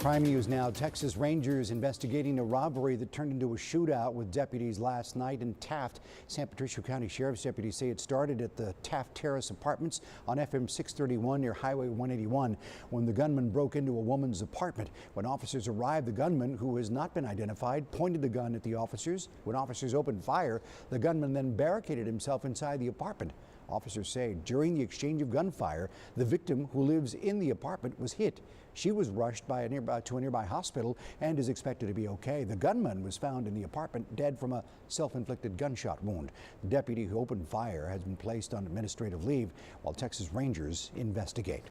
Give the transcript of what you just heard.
Crime News now. Texas Rangers investigating a robbery that turned into a shootout with deputies last night in Taft. San Patricio County Sheriff's deputies say it started at the Taft Terrace Apartments on FM 631 near Highway 181 when the gunman broke into a woman's apartment. When officers arrived, the gunman, who has not been identified, pointed the gun at the officers. When officers opened fire, the gunman then barricaded himself inside the apartment. Officers say during the exchange of gunfire, the victim, who lives in the apartment, was hit. She was rushed to a nearby hospital and is expected to be okay. The gunman was found in the apartment dead from a self-inflicted gunshot wound. The deputy who opened fire has been placed on administrative leave while Texas Rangers investigate.